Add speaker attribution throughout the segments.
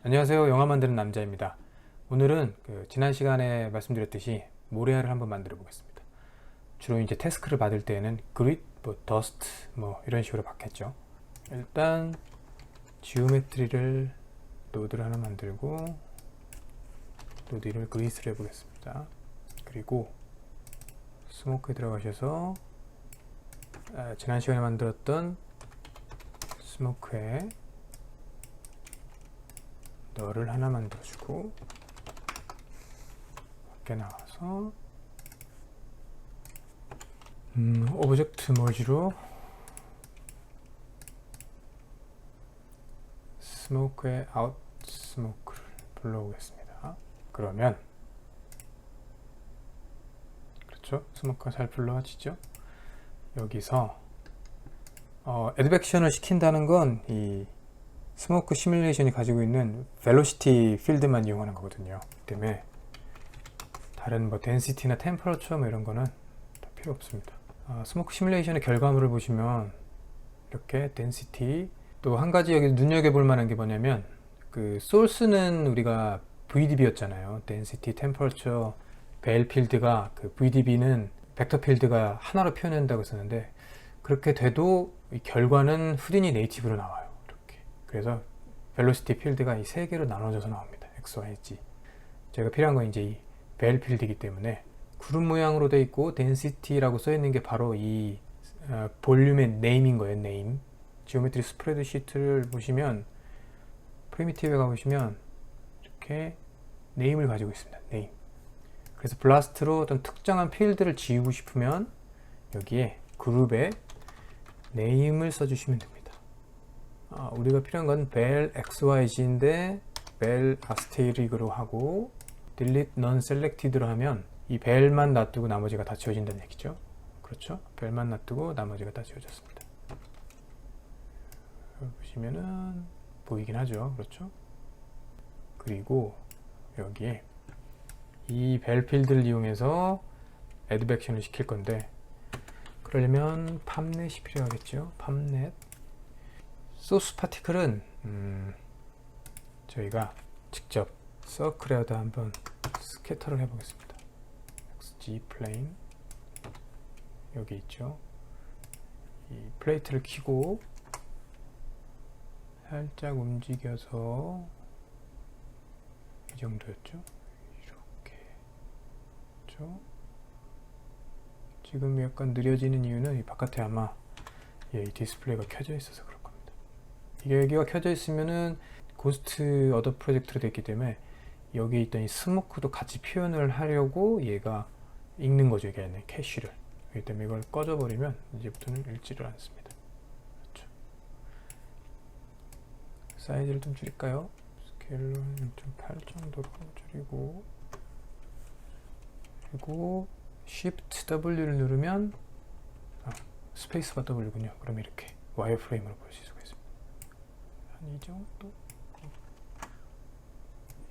Speaker 1: 안녕하세요. 영화 만드는 남자입니다. 오늘은 지난 시간에 말씀드렸듯이 모래알을 한번 만들어 보겠습니다. 주로 이제 태스크를 받을 때에는 그릿, 더스트 이런 식으로 받겠죠. 일단 지오메트리를 노드를 하나 만들고 노드 이름을 그릿을 해보겠습니다. 그리고 스모크에 들어가셔서 지난 시간에 만들었던 스모크에 너를 하나 만들어주고 밖에 나와서 오브젝트 머지로 스모크의 아웃 스모크를 불러오겠습니다. 그러면 그렇죠? 스모크가 잘 불러지죠? 여기서 애드벡션을 시킨다는 건 이 스모크 시뮬레이션이 가지고 있는 벨로시티 필드만 이용하는 거거든요. 그 때문에 다른 덴시티나 템퍼러처 이런 거는 다 필요 없습니다. 스모크 시뮬레이션의 결과물을 보시면 이렇게 덴시티, 또 한 가지 여기 눈여겨볼 만한 게 뭐냐면 그 소스는 우리가 VDB였잖아요. 덴시티, 템퍼러처, 벨 필드가 그 VDB는 벡터 필드가 하나로 표현한다고 썼는데, 그렇게 돼도 이 결과는 후디니 네이티브로 나와요. 그래서 벨로시티 필드가 이 세 개로 나눠져서 나옵니다. X, Y, Z. 제가 필요한 건 이제 이 벨 필드이기 때문에 구름 모양으로 되어 있고 덴시티라고 써 있는 게 바로 이 볼륨의 네임인 거예요. 네임. 지오메트리 스프레드 시트를 보시면 프리미티브에 가보시면 이렇게 네임을 가지고 있습니다. 네임. 그래서 블라스트로 어떤 특정한 필드를 지우고 싶으면 여기에 그룹에 네임을 써주시면 됩니다. 우리가 필요한 건 벨 XYZ인데 벨 아스테릭으로 하고 delete non selected로 하면 이 벨만 놔두고 나머지가 다 지워진다는 얘기죠. 그렇죠? 벨만 놔두고 나머지가 다 지워졌습니다. 보시면은 보이긴 하죠. 그렇죠? 그리고 여기에 이 벨 필드를 이용해서 애드벡션을 시킬 건데, 그러려면 팝넷이 필요하겠죠. 팝넷. 소스 파티클은 저희가 직접 서클에다 한번 스캐터를 해보겠습니다. XG 플레인 여기 있죠. 이 플레이트를 켜고 살짝 움직여서 이 정도였죠. 이렇게 그렇죠? 지금 약간 느려지는 이유는 이 바깥에 아마 이 디스플레이가 켜져 있어서 그렇습니다. 이게 여기가 켜져 있으면은 고스트 어도 프로젝트로 되어 있기 때문에 여기 있던 이 스모크도 같이 표현을 하려고 얘가 읽는 거죠. 이게 아니라 캐시를. 그렇기 때문에 이걸 꺼져버리면 이제부터는 읽지를 않습니다. 그렇죠. 사이즈를 좀 줄일까요? 스케일로 0.8 정도로 줄이고, 그리고 Shift W를 누르면 스페이스바 W군요. 그럼 이렇게 와이어프레임으로 볼 수 있습니다. 이 정도?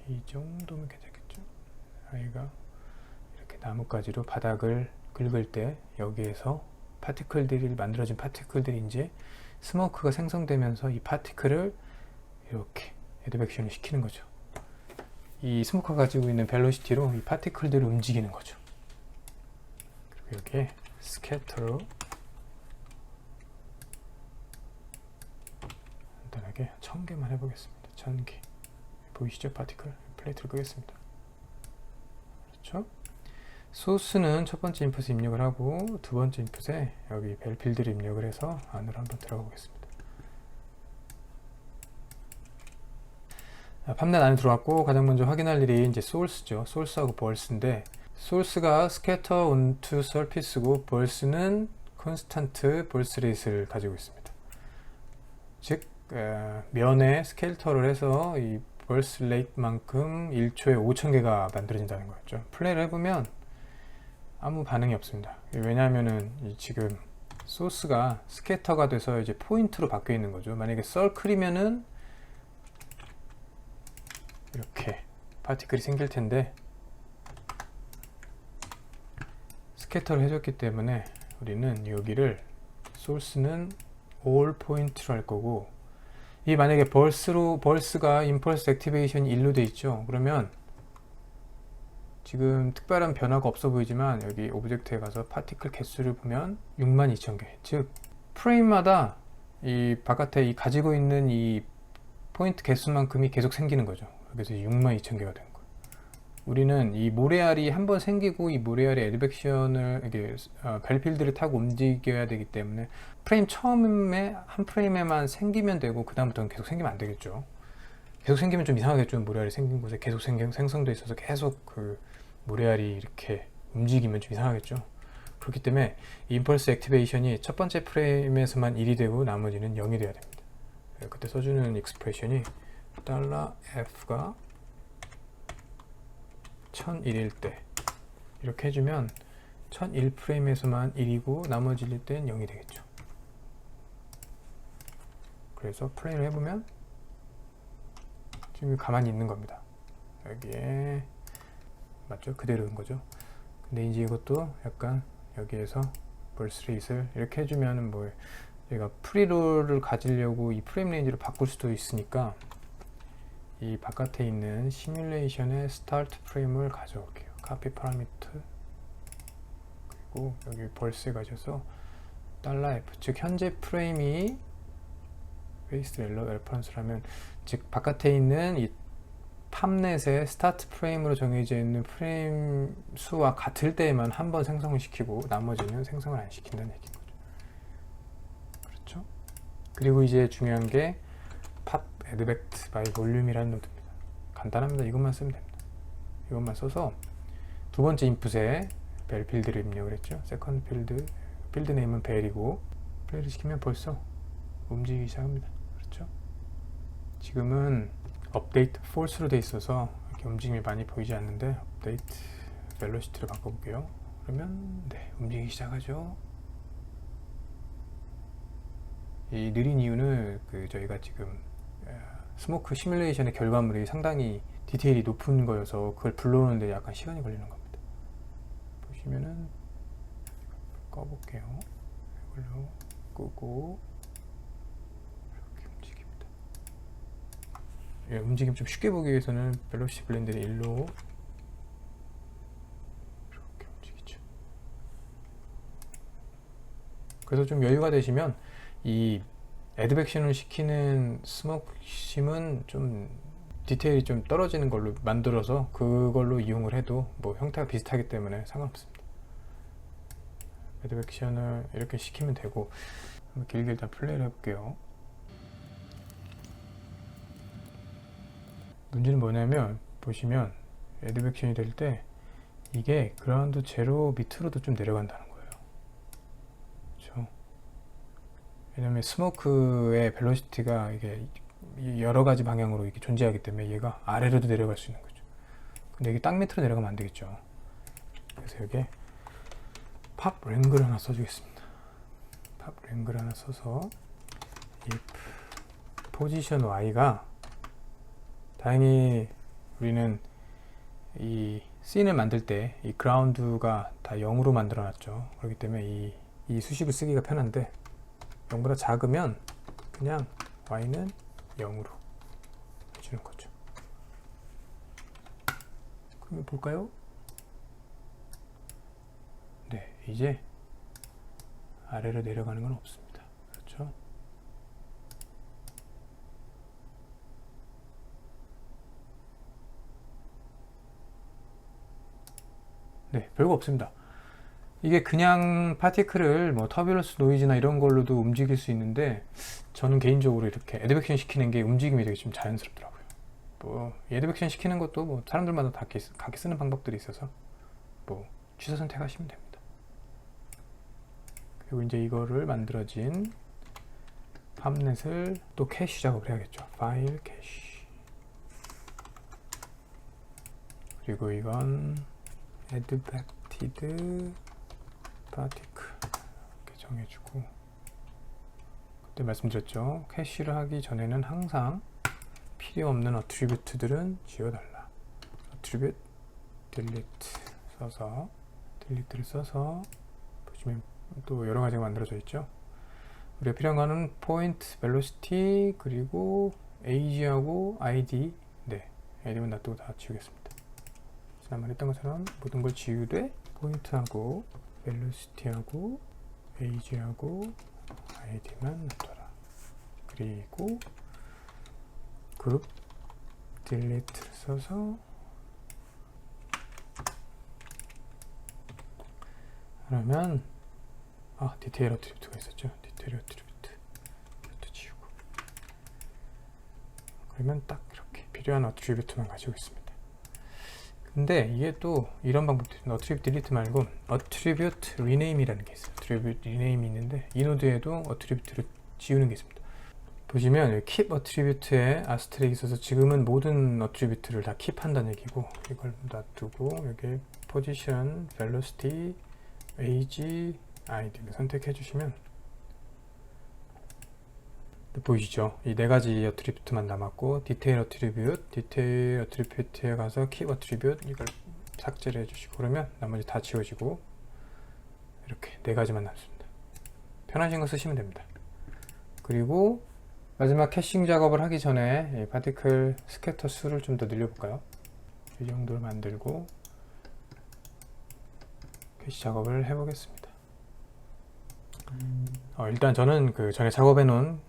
Speaker 1: 이 정도면 괜찮겠죠? 아이가 이렇게 나뭇가지로 바닥을 긁을 때 여기에서 파티클들이 만들어진 파티클들이 이제 스모크가 생성되면서 이 파티클을 이렇게 애드벡션을 시키는 거죠. 이 스모크가 가지고 있는 벨로시티로 이 파티클들을 움직이는 거죠. 그리고 여기에 스캐터로 간단하게 1000개만 해보겠습니다. 1000개. 보이시죠? 파티클. 플레이트를 끄겠습니다. 그렇죠? 소스는 첫 번째 인풋에 입력을 하고 두 번째 인풋에 여기 벨 필드를 입력을 해서 안으로 한번 들어가 보겠습니다. 팝넷 안에 들어왔고, 가장 먼저 확인할 일이 이제 소스죠. 소스하고 벌스인데, 소스가 scatter onto surface고 벌스는 constant 벌스 레이스를 가지고 있습니다. 즉 면에 스케일터를 해서 이 벌스 레이트만큼 1초에 5000개가 만들어진다는 거였죠. 플레이를 해보면 아무 반응이 없습니다. 왜냐하면은 지금 소스가 스캐터가 돼서 이제 포인트로 바뀌어 있는 거죠. 만약에 서클이면은 이렇게 파티클이 생길 텐데, 스캐터를 해줬기 때문에 우리는 여기를 소스는 all 포인트로 할 거고, 이 만약에 벌스가 임펄스 액티베이션이 1로 돼 있죠. 그러면 지금 특별한 변화가 없어 보이지만 여기 오브젝트에 가서 파티클 개수를 보면 62,000개. 즉 프레임마다 이 바깥에 이 가지고 있는 이 포인트 개수만큼이 계속 생기는 거죠. 그래서 62,000개가 된 거예요. 우리는 이 모래알이 한번 생기고 이 모래알이 애드벡션을 이게 벨필드를 타고 움직여야 되기 때문에 프레임 처음에 한 프레임에만 생기면 되고 그 다음부터는 계속 생기면 안 되겠죠. 계속 생기면 좀 이상하겠죠. 모래알이 생긴 곳에 계속 생성돼 있어서 계속 그 모래알이 이렇게 움직이면 좀 이상하겠죠. 그렇기 때문에 임펄스 액티베이션이 첫 번째 프레임에서만 1이 되고 나머지는 0이 돼야 됩니다. 그때 써주는 익스프레션이 $F가 1001일 때 이렇게 해주면 1001 프레임에서만 1이고 나머지 땐 0이 되겠죠. 그래서 플레이를 해보면 지금 가만히 있는 겁니다. 여기에 맞죠? 그대로인 거죠. 근데 이제 이것도 약간 여기에서 벌스레이스를 이렇게 해주면 뭐 얘가 프리롤을 가지려고 이 프레임 레인지를 바꿀 수도 있으니까 이 바깥에 있는 시뮬레이션의 스타트 프레임을 가져올게요. 카피 파라미터 그리고 여기 벌스에 가셔서 $F 즉 현재 프레임이 베이스 레퍼런스라면 즉 바깥에 있는 이 팝넷의 스타트 프레임으로 정해져 있는 프레임 수와 같을 때에만 한 번 생성을 시키고 나머지는 생성을 안 시킨다는 얘기인 거죠. 그렇죠? 그리고 이제 중요한 게 팝 애드벡트 바이 볼륨이라는 노드입니다. 간단합니다. 이것만 쓰면 됩니다. 이것만 써서 두 번째 인풋에 벨 필드를 입력을 했죠. 세컨드 필드 네임은 벨이고 플레이를 시키면 벌써 움직이기 시작합니다. 그렇죠? 지금은 업데이트 false로 돼 있어서 이렇게 움직임이 많이 보이지 않는데 업데이트 벨로시티를 바꿔볼게요. 그러면 네, 움직이기 시작하죠. 이 느린 이유는 저희가 지금 스모크 시뮬레이션의 결과물이 상당히 디테일이 높은 거여서 그걸 불러오는데 약간 시간이 걸리는 겁니다. 보시면은 꺼볼게요. 이걸로 끄고 이렇게 움직입니다. 움직임 좀 쉽게 보기 위해서는 벨로시티 블렌드를 1로 이렇게 움직이죠. 그래서 좀 여유가 되시면 이 애드벡션을 시키는 스모크심은 좀 디테일이 좀 떨어지는 걸로 만들어서 그걸로 이용을 해도 뭐 형태가 비슷하기 때문에 상관없습니다. 애드벡션을 이렇게 시키면 되고 한번 길게 일단 플레이를 해볼게요. 문제는 뭐냐면 보시면 애드벡션이 될 때 이게 그라운드 제로 밑으로도 좀 내려간다는 거예요. 그렇죠? 왜냐면 스모크의 벨로시티가 이게 여러 가지 방향으로 이렇게 존재하기 때문에 얘가 아래로도 내려갈 수 있는 거죠. 근데 이게 땅 밑으로 내려가면 안 되겠죠. 그래서 여기에 팝 랭글 하나 써주겠습니다. 팝 랭글 하나 써서 if 포지션 y가 다행히 우리는 이 씬을 만들 때 이 그라운드가 다 0으로 만들어 놨죠. 그렇기 때문에 이 수식을 쓰기가 편한데 0보다 작으면 그냥 y는 0으로 해주는 거죠. 그러면 볼까요? 네, 이제 아래로 내려가는 건 없습니다. 그렇죠? 네, 별거 없습니다. 이게 그냥 파티클을 뭐 터뷸런스 노이즈나 이런 걸로도 움직일 수 있는데 저는 개인적으로 이렇게 애드벡션 시키는 게 움직임이 되게 좀 자연스럽더라고요. 뭐 애드벡션 시키는 것도 뭐 사람들마다 다 각기 쓰는 방법들이 있어서 뭐 취사 선택하시면 됩니다. 그리고 이제 이거를 만들어진 팝넷을 또 캐시 작업을 해야겠죠. 파일 캐시. 그리고 이건 advected particle 이렇게 정해주고, 그때 말씀드렸죠. 캐시를 하기 전에는 항상 필요 없는 어트리뷰트들은 지워달라. attribute delete 써서 딜리트를 써서 보시면 또 여러 가지가 만들어져 있죠. 우리가 필요한 거는 포인트, 벨로시티, 그리고 age하고 id. 네, id만 놔두고 다 지우겠습니다. 지난번에 했던 것처럼 모든 걸 지우되 포인트하고 벨로시티하고 age하고 id만 놔둬라. 그리고 그룹 딜리트를 써서 그러면 디테일 어트리뷰트가 있었죠. 디테일 어트리뷰트 이것도 지우고, 그러면 딱 이렇게 필요한 어트리뷰트만 가지고 있습니다. 근데 이게 또 이런 방법도 있어요. 어트리뷰트 딜리트 말고 어트리뷰트 리네임이라는 게 있어요. 어트리뷰트 리네임이 있는데 이 노드에도 어트리뷰트를 지우는 게 있습니다. 보시면 여기 keep 어트리뷰트에 아스트릭이 있어서 지금은 모든 어트리뷰트를 다 킵한다는 얘기고, 이걸 놔두고 여기 포지션, 벨로시티, age, id를 선택해 주시면 보이시죠? 이 네 가지 어트리뷰트만 남았고, 디테일 어트리뷰트에 가서 keep 어트리뷰트 이걸 삭제를 해주시고, 그러면 나머지 다 지워지고 이렇게 네 가지만 남습니다. 편하신 거 쓰시면 됩니다. 그리고 마지막 캐싱 작업을 하기 전에 파티클 스캐터 수를 좀 더 늘려볼까요? 이 정도로 만들고 캐시 작업을 해보겠습니다. 일단 저는 그 전에 작업해 놓은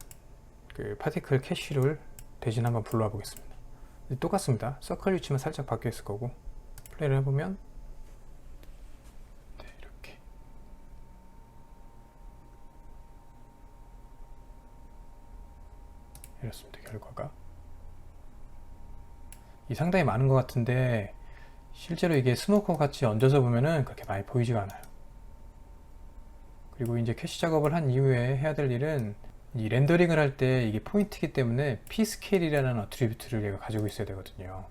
Speaker 1: 그 파티클 캐시를 대신 한번 불러와 보겠습니다. 똑같습니다. 서클 위치만 살짝 바뀌어 있을 거고, 플레이를 해보면 네, 이렇게 이렇습니다. 결과가 상당히 많은 것 같은데 실제로 이게 스모커 같이 얹어서 보면은 그렇게 많이 보이지가 않아요. 그리고 이제 캐시 작업을 한 이후에 해야 될 일은, 이 렌더링을 할 때 이게 포인트이기 때문에 pScale이라는 어트리뷰트를 얘가 가지고 있어야 되거든요.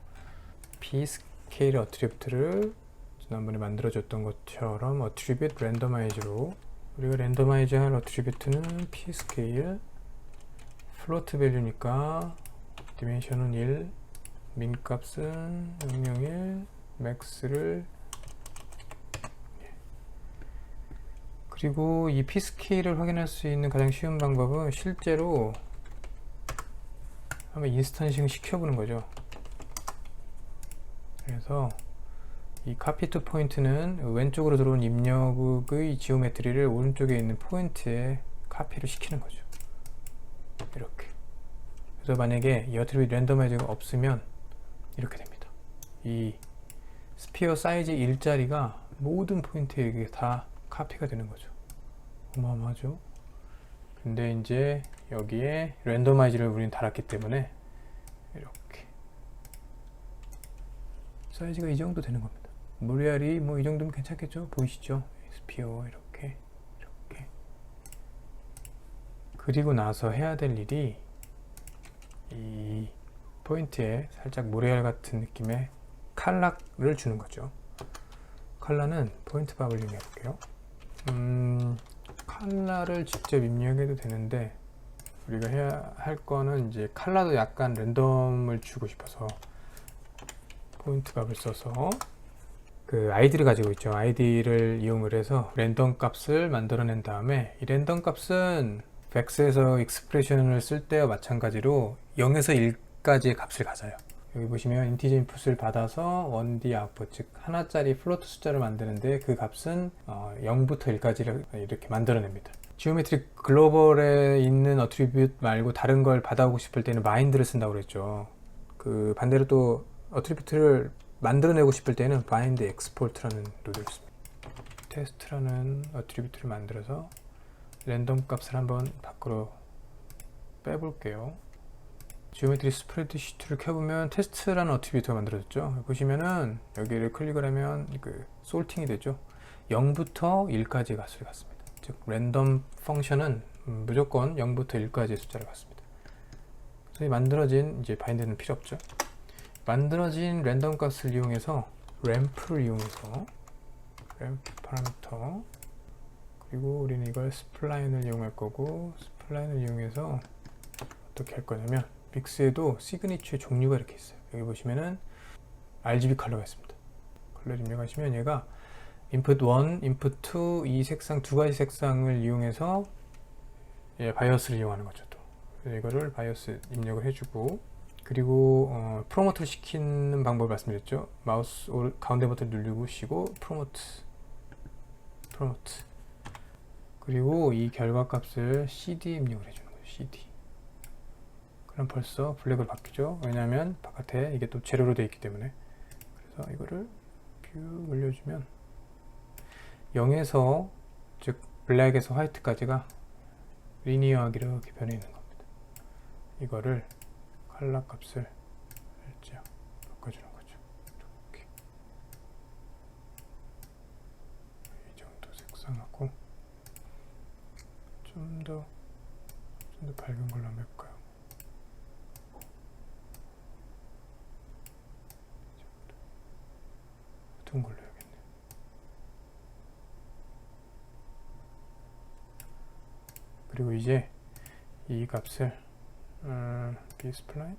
Speaker 1: pScale 어트리뷰트를 지난번에 만들어줬던 것처럼 어트리뷰트 랜더마이즈로, 우리가 랜더마이즈 할 어트리뷰트는 pScale, 플로트 밸류니까 디멘션은 1, 민 값은 001, 맥스를, 그리고 이 pScale을 확인할 수 있는 가장 쉬운 방법은 실제로 한번 인스턴싱 시켜보는 거죠. 그래서 이 copy to point는 왼쪽으로 들어온 입력의 지오메트리를 오른쪽에 있는 포인트에 카피를 시키는 거죠. 이렇게. 그래서 만약에 이 어트리뷰트 랜더마이즈가 없으면 이렇게 됩니다. 이 스피어 사이즈 1짜리가 모든 포인트에 다 카피가 되는 거죠. 어마어마하죠. 근데 이제 여기에 랜더마이즈를 우리는 달았기 때문에 이렇게 사이즈가 이 정도 되는 겁니다. 무리하리 뭐 이 정도면 괜찮겠죠? 보이시죠? 스피어 이렇게. 그리고 나서 해야 될 일이 이 포인트에 살짝 모래알 같은 느낌의 칼라를 주는 거죠. 칼라는 포인트 밥을 이용해 볼게요. 칼라를 직접 입력해도 되는데 우리가 해야 할 거는 이제 칼라도 약간 랜덤을 주고 싶어서 포인트 밥을 써서 그 아이디를 가지고 있죠. 아이디를 이용을 해서 랜덤 값을 만들어낸 다음에, 이 랜덤 값은 vex에서 익스프레션을 쓸 때와 마찬가지로 0에서 1까지의 값을 가져요. 여기 보시면 인티저 인풋을 받아서 1D 아웃풋, 즉 하나짜리 플로트 숫자를 만드는데 그 값은 0부터 1까지를 이렇게 만들어냅니다. 지오메트릭 글로벌에 있는 어트리뷰트 말고 다른 걸 받아오고 싶을 때는 마인드를 쓴다고 그랬죠. 그 반대로 또 어트리뷰트를 만들어내고 싶을 때는 bind export라는 룰을 씁니다. 테스트라는 어트리뷰트를 만들어서 랜덤 값을 한번 밖으로 빼볼게요. 지오메트리 스프레드시트를 켜보면 테스트라는 어트리뷰트가 만들어졌죠. 보시면은 여기를 클릭을 하면 그 솔팅이 되죠. 0부터 1까지 값을 갖습니다. 즉 랜덤 펑션은 무조건 0부터 1까지의 숫자를 갖습니다. 그래서 만들어진 이제 바인드는 필요 없죠. 만들어진 랜덤 값을 이용해서 램프를 이용해서 램프 파라미터, 그리고 우리는 이걸 스플라인을 이용할 거고, 스플라인을 이용해서 어떻게 할 거냐면 믹스에도 시그니처의 종류가 이렇게 있어요. 여기 보시면은 RGB 컬러가 있습니다. 컬러 입력하시면 얘가 input 1, input 2 이 색상 두 가지 색상을 이용해서 바이어스를 이용하는 거죠. 또 이거를 바이어스 입력을 해주고, 그리고 프로모트를 시키는 방법을 말씀드렸죠. 마우스 가운데 버튼 누르고 쉬고 프로모트, 그리고 이 결과값을 CD 입력을 해주는 거예요. CD. 그럼 벌써 블랙으로 바뀌죠. 왜냐하면 바깥에 이게 또 재료로 되어 있기 때문에. 그래서 이거를 뷰 올려주면 0에서, 즉 블랙에서 화이트까지가 리니어하게 이렇게 변해 있는 겁니다. 이거를 컬러 값을 살짝 바꿔주는 거죠. 이렇게 이 정도 색상하고 좀 더 밝은 걸로 한번 해볼까요? 어두운 걸로 해야겠네요. 그리고 이제 이 값을 bspline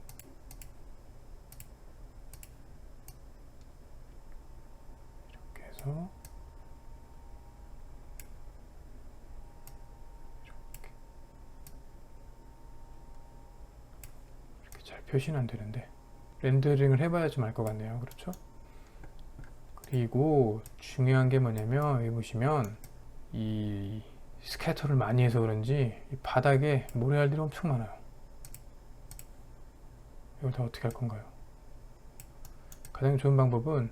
Speaker 1: 이렇게 해서 이렇게 잘 표시는 안 되는데 렌더링을 해봐야 좀 알 것 같네요. 그렇죠? 그리고 중요한 게 뭐냐면 여기 보시면 이 스캐터를 많이 해서 그런지 이 바닥에 모래알들이 엄청 많아요. 이걸 다 어떻게 할 건가요? 가장 좋은 방법은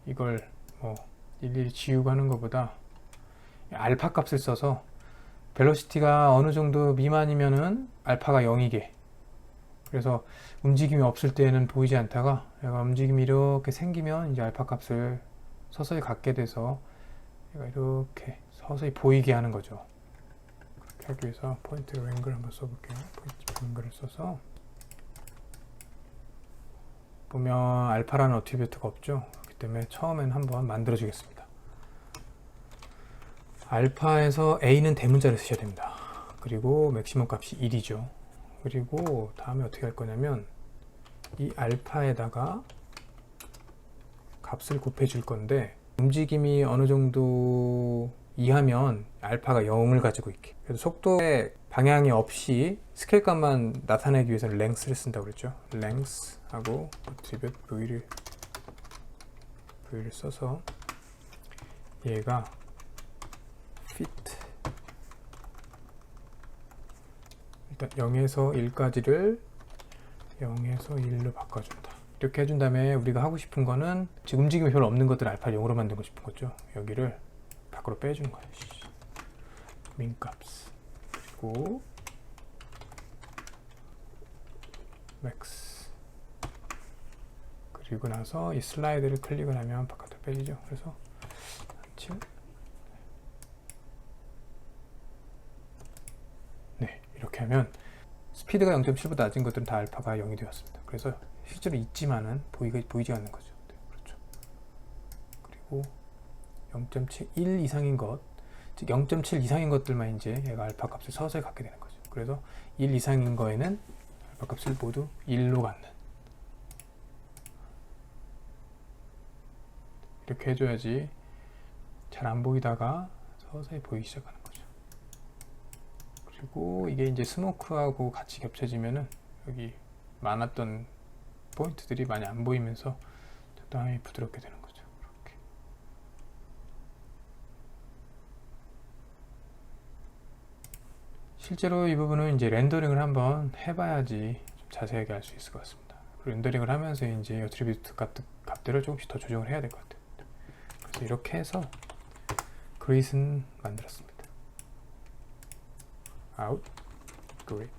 Speaker 1: 이걸 뭐 일일이 지우고 하는 것보다 알파 값을 써서 벨로시티가 어느 정도 미만이면은 알파가 0이게, 그래서 움직임이 없을 때는 보이지 않다가 얘가 움직임이 이렇게 생기면 이제 알파 값을 서서히 갖게 돼서 얘가 이렇게 서서히 보이게 하는 거죠. 그렇게 하기 위해서 포인트 앵글 한번 써볼게요. 포인트 앵글을 써서 보면 알파라는 어트리뷰트가 없죠. 그렇기 때문에 처음엔 한번 만들어 주겠습니다. 알파에서 A는 대문자를 쓰셔야 됩니다. 그리고 맥시멈 값이 1이죠. 그리고 다음에 어떻게 할 거냐면 이 알파에다가 값을 곱해 줄 건데, 움직임이 어느 정도 이하면 알파가 0을 가지고 있게, 그래서 속도의 방향이 없이 스케일 값만 나타내기 위해서는 랭스를 쓴다고 그랬죠. 랭스 하고 attribute V를 써서 얘가 fit 일단 0에서 1까지를 0에서 1로 바꿔준다. 이렇게 해준 다음에 우리가 하고 싶은 거는 지금 움직임이 별로 없는 것들을 알파 0으로 만들고 싶은 거죠. 여기를 밖으로 빼주는 거예요. 민값 그리고 맥스, 그리고 나서 이 슬라이드를 클릭을 하면 바깥으로 빼지죠. 그래서 7, 네, 이렇게 하면 스피드가 0.7보다 낮은 것들은 다 알파가 0이 되었습니다. 그래서 실제로 있지만은 보이지 않는 거죠. 네, 그렇죠. 그리고 0.71 이상인 것, 즉 0.7 이상인 것들만 이제 얘가 알파 값을 서서히 갖게 되는 거죠. 그래서 1 이상인 거에는 알파 값을 모두 1로 갖는, 이렇게 해줘야지 잘 안 보이다가 서서히 보이기 시작하는 거죠. 그리고 이게 이제 스모크하고 같이 겹쳐지면은 여기 많았던 포인트들이 많이 안 보이면서 적당히 부드럽게 되는 거죠. 이렇게. 실제로 이 부분은 이제 렌더링을 한번 해봐야지 좀 자세하게 알 수 있을 것 같습니다. 렌더링을 하면서 이제 어트리뷰트 값들을 조금씩 더 조정을 해야 될 것 같아요. 그래서 이렇게 해서 그릿은 만들었습니다. out grid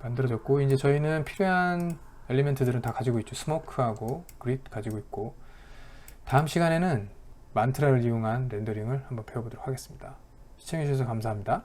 Speaker 1: 만들어졌고, 이제 저희는 필요한 엘리멘트들은 다 가지고 있죠. 스모크하고 그리드 가지고 있고, 다음 시간에는 만트라를 이용한 렌더링을 한번 배워보도록 하겠습니다. 시청해주셔서 감사합니다.